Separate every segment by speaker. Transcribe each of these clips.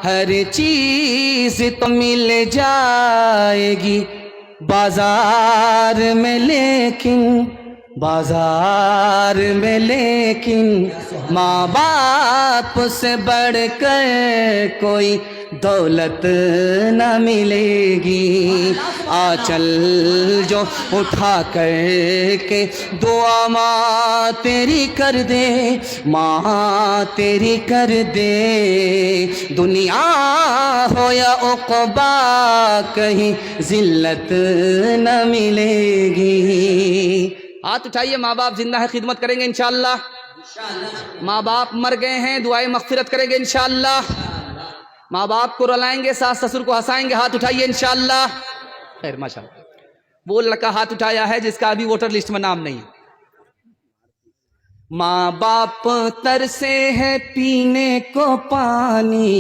Speaker 1: ہر چیز تو مل جائے گی بازار میں، لیکن ماں باپ سے بڑھ کر کوئی دولت نہ ملے گی۔ چل جو اٹھا کر کے دعا ماں تیری کر دے، ماں تیری کر دے، دنیا ہو یا عقبا کہیں ذلت نہ ملے گی۔ ہاتھ اٹھائیے، ماں باپ زندہ ہے خدمت کریں گے انشاءاللہ، ماں باپ مر گئے ہیں دعائیں مغفرت کریں گے انشاءاللہ، ماں باپ کو رلائیں گے، ساس سسر کو ہنسائیں گے، ہاتھ اٹھائیے انشاءاللہ۔ خیر ماشاءاللہ۔ وہ لڑکا ہاتھ اٹھایا ہے جس کا ابھی ووٹر لسٹ میں نام نہیں ہے۔ ماں باپ ترسے ہے پینے کو پانی،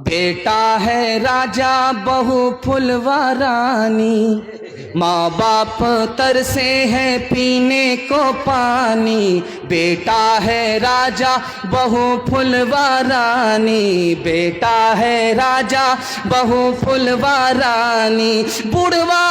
Speaker 1: بیٹا ہے راجا بہو پھلوا رانی۔ ماں باپ ترسے ہے پینے کو پانی، بیٹا ہے راجا بہو پھلوا رانی، بیٹا ہے راجا بہو پھلوا رانی۔ بڑھوا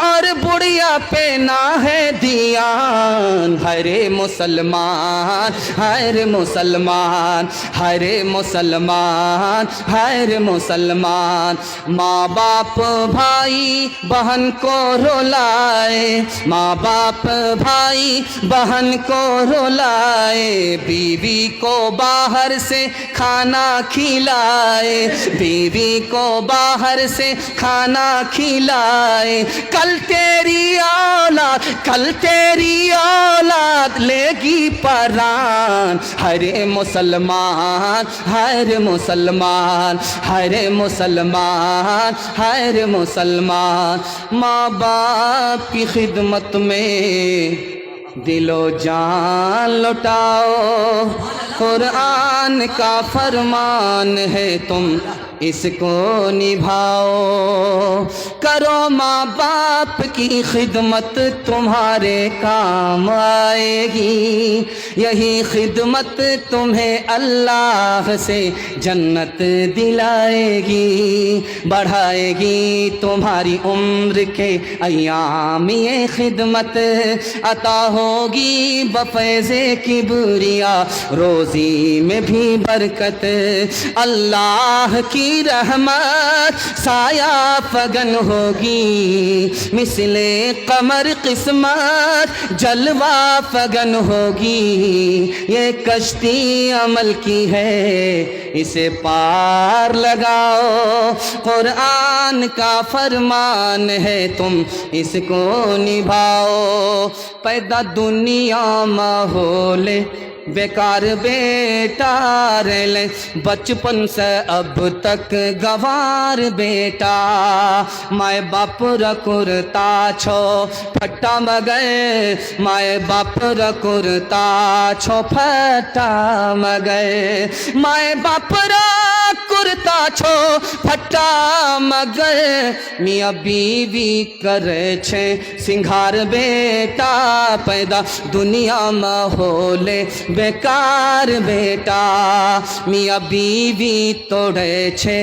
Speaker 1: اور بڑھیا پہ نہ ہے دیان، ہر مسلمان ہر مسلمان ہر مسلمان ہر مسلمان۔ ماں باپ بھائی بہن کو رلائے، ماں باپ بھائی بہن کو رلائے، بیوی کو باہر سے کھانا کھلائے، بیوی کو باہر سے کھانا کھلائے۔ کل تیری اولاد لے گی پران، ہر مسلمان ہر مسلمان ہر مسلمان ہر مسلمان۔ ماں باپ کی خدمت میں دل و جان لٹاؤ، قرآن کا فرمان ہے تم اس کو نبھاؤ۔ کرو ماں باپ کی خدمت تمہارے کام آئے گی، یہی خدمت تمہیں اللہ سے جنت دلائے گی، بڑھائے گی تمہاری عمر کے ایام، یہ خدمت عطا ہوگی بفیض کبریا، روزی میں بھی برکت، اللہ کی رحمت سایہ فگن ہوگی، مثل قمر قسمت جلوہ فگن ہوگی، یہ کشتی عمل کی ہے اسے پار لگاؤ، قرآن کا فرمان ہے تم اس کو نبھاؤ۔ پیدا دنیا ماحول بیکار بیٹا ریلے، بچپن سے اب تک گوار بیٹا، مائے باپ رکرتا چھو پھٹا مگئے، مائے باپ رکرتا چھو پھٹا مگئے، مائے باپ رکرتا چھو پھٹا مگئے، میاں بیوی کرے چھے سنگھار بیٹا، پیدا دنیا ماحول بیکار بیٹا، میاں بیوی توڑے چھے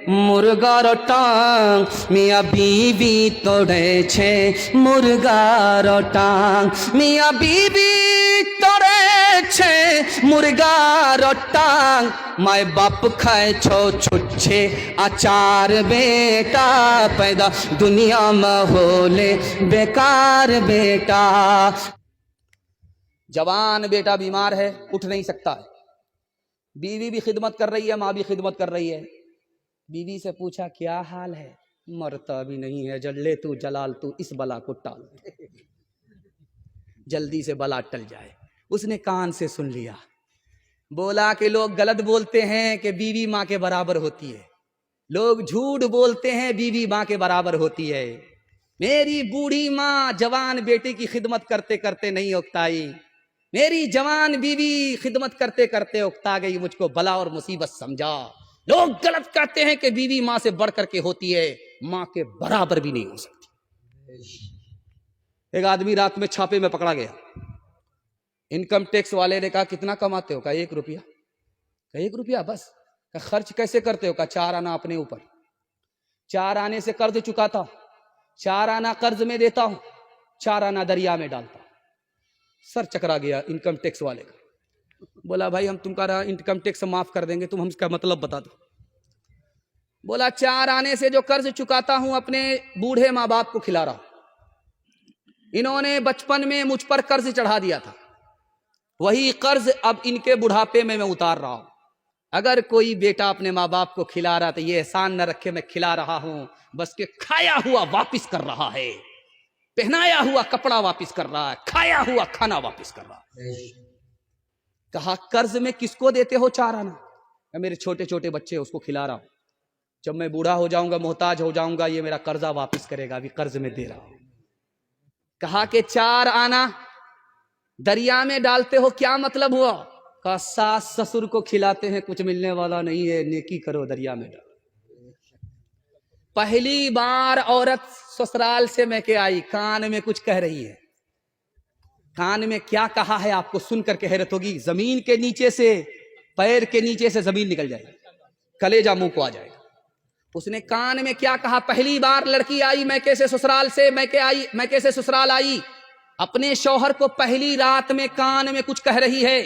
Speaker 1: مرغا رو ٹانگ، میاں بیوی توڑے چھے مرغا رو ٹانگ، میاں بیوی توڑے چھے مرغا رو ٹانگ، مائے باپ کھائے چھو چھچے اچار بیٹا، پیدا دنیا ماحول بیکار بیٹا۔ جوان بیٹا بیمار ہے، اٹھ نہیں سکتا ہے، بیوی بھی خدمت کر رہی ہے، ماں بھی خدمت کر رہی ہے، بیوی سے پوچھا کیا حال ہے، مرتا بھی نہیں ہے، جلے تو جلال تو اس بلا کو ٹال، جلدی سے بلا ٹل جائے۔ اس نے کان سے سن لیا، بولا کہ لوگ غلط بولتے ہیں کہ بیوی ماں کے برابر ہوتی ہے، لوگ جھوٹ بولتے ہیں بیوی ماں کے برابر ہوتی ہے، میری بوڑھی ماں جوان بیٹے کی خدمت کرتے کرتے نہیں اکتائی، میری جوان بیوی خدمت کرتے کرتے اکتا گئی، مجھ کو بلا اور مصیبت سمجھا۔ لوگ غلط کہتے ہیں کہ بیوی ماں سے بڑھ کر کے ہوتی ہے، ماں کے برابر بھی نہیں ہو سکتی۔ ایک آدمی رات میں چھاپے میں پکڑا گیا، انکم ٹیکس والے نے کہا کتنا کماتے ہو؟ کہا 1 روپیہ۔ کہا 1 روپیہ بس؟ کہا خرچ کیسے کرتے ہو؟ کہا 4 آنا اپنے اوپر، 4 آنے سے قرض چکاتا ہوں، 4 آنا قرض میں دیتا ہوں، 4 آنا دریا میں ڈالتا ہوں۔ سر چکرا گیا انکم ٹیکس والے کا۔ بولا بھائی ہم تمہارا انکم ٹیکس معاف کر دیں گے، تم ہم اس کا مطلب بتا دو۔ بولا 4 آنے سے جو قرض چکاتا ہوں اپنے بوڑھے ماں باپ کو کھلا رہا ہوں، انہوں نے بچپن میں مجھ پر قرض چڑھا دیا تھا، وہی قرض اب ان کے بڑھاپے میں اتار رہا ہوں۔ اگر کوئی بیٹا اپنے ماں باپ کو کھلا رہا تو یہ احسان نہ رکھے میں کھلا رہا ہوں، بس کہ کھایا ہوا واپس کر رہا ہے، پہنایا ہوا کپڑا واپس کر رہا ہے، کھایا ہوا کھانا واپس کر رہا ہے۔ کہا قرض میں کس کو دیتے ہو 4 آنا؟ میرے چھوٹے چھوٹے بچے اس کو کھلا رہا ہوں، جب میں بوڑھا ہو جاؤں گا، محتاج ہو جاؤں گا، یہ میرا قرضہ واپس کرے گا، ابھی قرض میں دے رہا ہوں۔ کہا کہ 4 آنا دریا میں ڈالتے ہو کیا مطلب ہوا؟ کہا ساس سسر کو کھلاتے ہیں، کچھ ملنے والا نہیں ہے، نیکی کرو دریا میں ڈالو۔ پہلی بار عورت سسرال سے میں کے آئی، کان میں کچھ کہہ رہی ہے۔ کان میں کیا کہا ہے آپ کو سن کر کے حیرت ہوگی، زمین کے نیچے سے، پیر کے نیچے سے زمین نکل جائے گی، کلیجہ منہ کو آ جائے گا۔ اس نے کان میں کیا کہا؟ پہلی بار لڑکی آئی میکے سے سسرال سے، میکے سے سسرال آئی، اپنے شوہر کو پہلی رات میں کان میں کچھ کہہ رہی ہے۔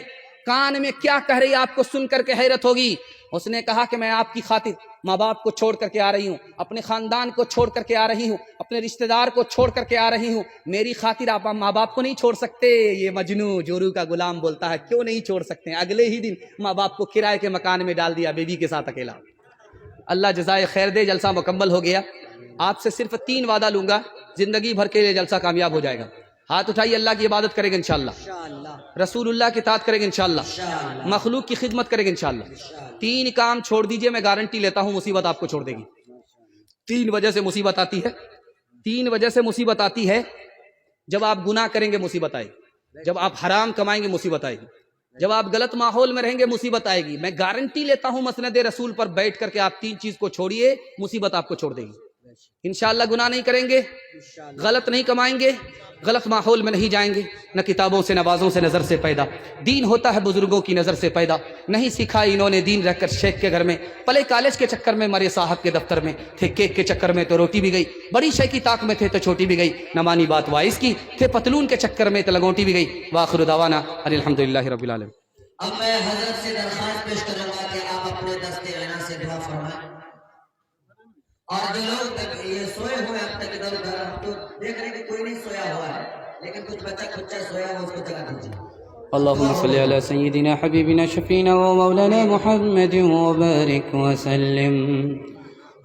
Speaker 1: کان میں کیا کہہ رہی ہے آپ کو سن کر کے حیرت ہوگی۔ اس نے کہا کہ میں آپ کی خاطر ماں باپ کو چھوڑ کر کے آ رہی ہوں، اپنے خاندان کو چھوڑ کر کے آ رہی ہوں، اپنے رشتہ دار کو چھوڑ کر کے آ رہی ہوں، میری خاطر آپ ماں باپ کو نہیں چھوڑ سکتے؟ یہ مجنوں جورو کا غلام بولتا ہے کیوں نہیں چھوڑ سکتے ہیں؟ اگلے ہی دن ماں باپ کو کرائے کے مکان میں ڈال دیا، بیوی کے ساتھ اکیلا۔ اللہ جزائے خیر دے، جلسہ مکمل ہو گیا۔ آپ سے صرف 3 وعدہ لوں گا، زندگی بھر کے لیے جلسہ کامیاب ہو جائے گا۔ ہاتھ اٹھائیے، اللہ کی عبادت کریں گے انشاءاللہ، رسول اللہ کی اطاعت کریں گے انشاءاللہ، مخلوق کی خدمت کریں گے انشاءاللہ۔ 3 کام چھوڑ دیجئے، میں گارنٹی لیتا ہوں مصیبت آپ کو چھوڑ دے گی۔ 3 وجہ سے مصیبت آتی ہے، 3 وجہ سے مصیبت آتی ہے۔ جب آپ گناہ کریں گے مصیبت آئے گی، جب آپ حرام کمائیں گے مصیبت آئے گی، جب آپ غلط ماحول میں رہیں گے مصیبت آئے گی۔ میں گارنٹی لیتا ہوں مسند رسول پر بیٹھ کر کے آپ 3 چیز کو چھوڑیے، مصیبت آپ کو چھوڑ دے گی انشاءاللہ۔ گناہ نہیں کریں گے، غلط نہیں کمائیں گے، غلط ماحول میں نہیں جائیں گے، نہ کتابوں سے نوازوں سے نظر سے پیدا، دین ہوتا ہے بزرگوں کی نظر سے پیدا، نہیں سکھا انہوں نے دین رہ کر شیخ کے گھر میں، پلے کالج کے چکر میں، مرے صاحب کے دفتر میں، تھے کیک کے چکر میں تو روٹی بھی گئی، بڑی شے کی طاق میں تھے تو چھوٹی بھی گئی، نہ مانی بات وائس کی، تھے پتلون کے چکر میں تو لگوٹی بھی گئی۔ وآخر دعوانا الحمدللہ رب العالمین۔
Speaker 2: اب میں حضرت سے درخواست پیش کروں گا کہ آپ اپنے دست عنایت سے دعا فرمائیں، اور جو لوگ یہ سوئے ہوئے اب تک ادھر ادھر، ہم تو دیکھ رہے ہیں کہ کوئی نہیں سویا ہوا ہے، لیکن کچھ بچہ کچا سویا ہوا، اس کو جگا دیجیے۔
Speaker 1: اللهم صل على سيدنا حبيبنا شفينا ومولانا محمد وبارك وسلم.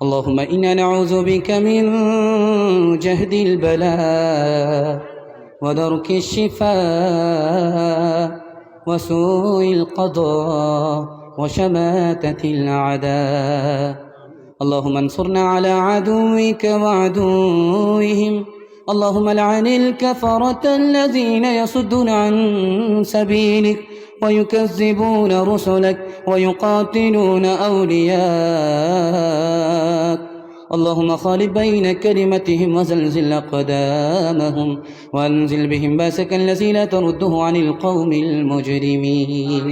Speaker 1: اللهم إنا نعوذ بك من جهد البلاء ودرك الشفاء وسوء القضاء وشماتة الأعداء. اللهم انصرنا على عدوك وعدوهم. اللهم لعن الكفرة الذين يصدون عن سبيلك ويكذبون رسلك ويقاتلون أولياءك. اللهم خالف بين كلمتهم وزلزل أقدامهم وأنزل بهم باسك الذي لا ترده عن القوم المجرمين.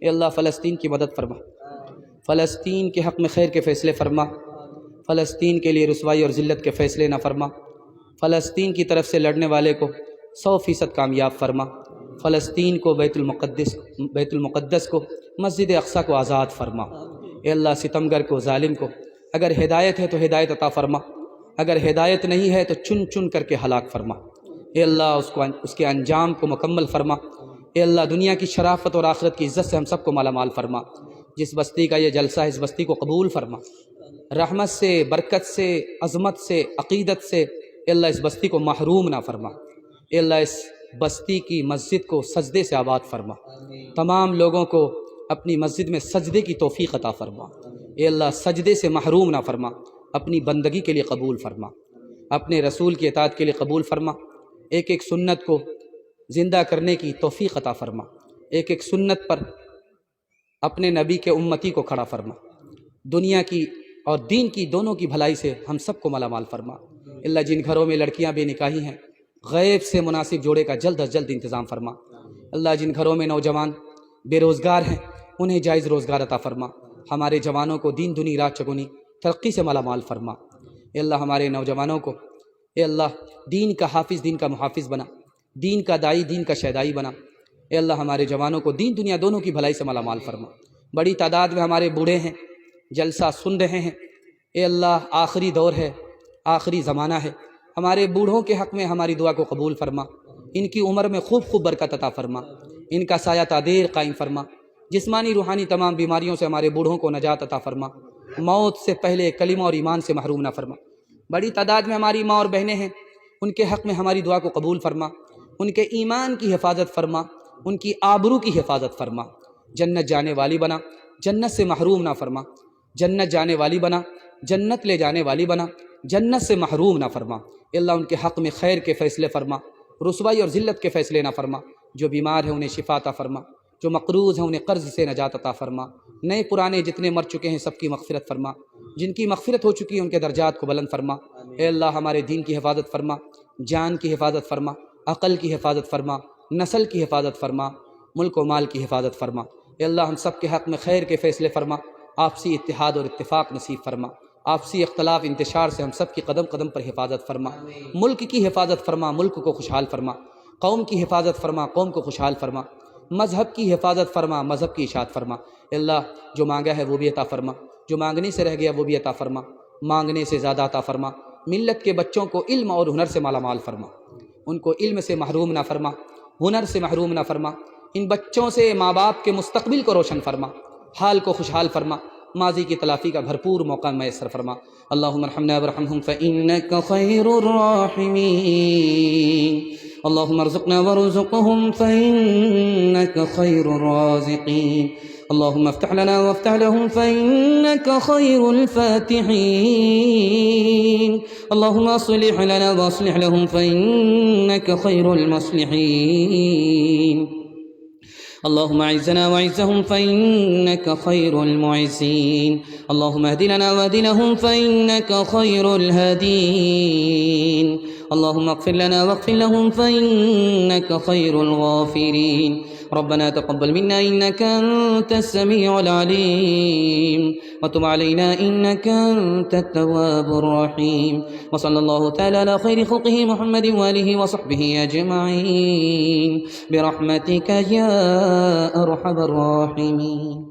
Speaker 1: اے اللہ فلسطین کی مدد فرما، فلسطین کے حق میں خیر کے فیصلے فرما، فلسطین کے لیے رسوائی اور ذلت کے فیصلے نہ فرما، فلسطین کی طرف سے لڑنے والے کو 100% کامیاب فرما، فلسطین کو بیت المقدس کو، مسجد اقصیٰ کو آزاد فرما۔ اے اللہ ستمگر کو، ظالم کو اگر ہدایت ہے تو ہدایت عطا فرما، اگر ہدایت نہیں ہے تو چن چن کر کے ہلاک فرما۔ اے اللہ اس کے انجام کو مکمل فرما۔ اے اللہ دنیا کی شرافت اور آخرت کی عزت سے ہم سب کو مالا مال فرما۔ جس بستی کا یہ جلسہ ہے اس بستی کو قبول فرما، رحمت سے، برکت سے، عظمت سے، عقیدت سے اے اللہ اس بستی کو محروم نہ فرما۔ اے اللہ اس بستی کی مسجد کو سجدے سے آباد فرما، تمام لوگوں کو اپنی مسجد میں سجدے کی توفیق عطا فرما۔ اے اللہ سجدے سے محروم نہ فرما، اپنی بندگی کے لیے قبول فرما، اپنے رسول کی اطاعت کے لیے قبول فرما۔ ایک ایک سنت کو زندہ کرنے کی توفیق عطا فرما، ایک ایک سنت پر اپنے نبی کے امتی کو کھڑا فرما۔ دنیا کی اور دین کی دونوں کی بھلائی سے ہم سب کو مالا مال فرما۔ اللہ جن گھروں میں لڑکیاں بے نکاحی ہیں، غیب سے مناسب جوڑے کا جلد از جلد انتظام فرما۔ اللہ جن گھروں میں نوجوان بے روزگار ہیں انہیں جائز روزگار عطا فرما، ہمارے جوانوں کو دین دنی رات چگنی ترقی سے مالا مال فرما۔ اے اللہ ہمارے نوجوانوں کو اے اللہ دین کا حافظ، دین کا محافظ بنا، دین کا دائی، دین کا شیدائی بنا۔ اے اللہ ہمارے جوانوں کو دین دنیا دونوں کی بھلائی سے مالا مال فرما۔ بڑی تعداد میں ہمارے بوڑھے ہیں، جلسہ سن رہے ہیں، اے اللہ آخری دور ہے، آخری زمانہ ہے، ہمارے بوڑھوں کے حق میں ہماری دعا کو قبول فرما، ان کی عمر میں خوب خوب برکت عطا فرما، ان کا سایہ تعدیر قائم فرما، جسمانی روحانی تمام بیماریوں سے ہمارے بوڑھوں کو نجات عطا فرما، موت سے پہلے کلمہ اور ایمان سے محروم نہ فرما۔ بڑی تعداد میں ہماری ماں اور بہنیں ہیں، ان کے حق میں ہماری دعا کو قبول فرما، ان کے ایمان کی حفاظت فرما، ان کی آبرو کی حفاظت فرما، جنت جانے والی بنا، جنت سے محروم نہ فرما، جنت جانے والی بنا، جنت لے جانے والی بنا، جنت سے محروم نہ فرما۔ اے اللہ ان کے حق میں خیر کے فیصلے فرما، رسوائی اور ذلت کے فیصلے نہ فرما، جو بیمار ہیں انہیں شفا عطا فرما، جو مقروض ہیں انہیں قرض سے نجات عطا فرما، نئے پرانے جتنے مر چکے ہیں سب کی مغفرت فرما، جن کی مغفرت ہو چکی ہے ان کے درجات کو بلند فرما۔ اے اللہ ہمارے دین کی حفاظت فرما، جان کی حفاظت فرما، عقل کی حفاظت فرما، نسل کی حفاظت فرما، ملک و مال کی حفاظت فرما۔ اے اللہ ہم سب کے حق میں خیر کے فیصلے فرما، آپسی اتحاد اور اتفاق نصیب فرما، آپسی اختلاف انتشار سے ہم سب کی قدم قدم پر حفاظت فرما، ملک کی حفاظت فرما، ملک کو خوشحال فرما، قوم کی حفاظت فرما، قوم کو خوشحال فرما، مذہب کی حفاظت فرما، مذہب کی اشاعت فرما۔ اے اللہ جو مانگا ہے وہ بھی عطا فرما، جو مانگنے سے رہ گیا وہ بھی عطا فرما، مانگنے سے زیادہ عطا فرما۔ ملت کے بچوں کو علم اور ہنر سے مالا مال فرما، ان کو علم سے محروم نہ فرما، ہنر سے محروم نہ فرما، ان بچوں سے ماں باپ کے مستقبل کو روشن فرما، حال کو خوشحال فرما، ماضی کی تلافی کا بھرپور موقع میسر فرما۔ اللہم ارحمنا ورحمہم فإنک خیر الراحمین، اللہم ارزقنا وارزقہم فإنک خیر الرازقین، اللہم افتح لنا وافتح لهم فإنک خیر الفاتحین، اللہم اصلح لنا واصلح لهم فإنک خیر المصلحین، اللهم اعزنا واعزهم فإنك خير المعزين، اللهم اهد لنا واهد لهم فإنك خير الهادين، اللهم اغفر لنا واغفر لهم فإنك خير الغافرين، ربنا تقبل منا إنك أنت السميع العليم وتب علينا إنك أنت التواب الرحيم، وصلى الله تعالى على خير خلقه محمد وآله وصحبه أجمعين برحمتك يا أرحم الراحمين۔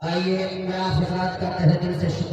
Speaker 2: آئیے میں آپ حضرات کا تہہ دل سے شکریہ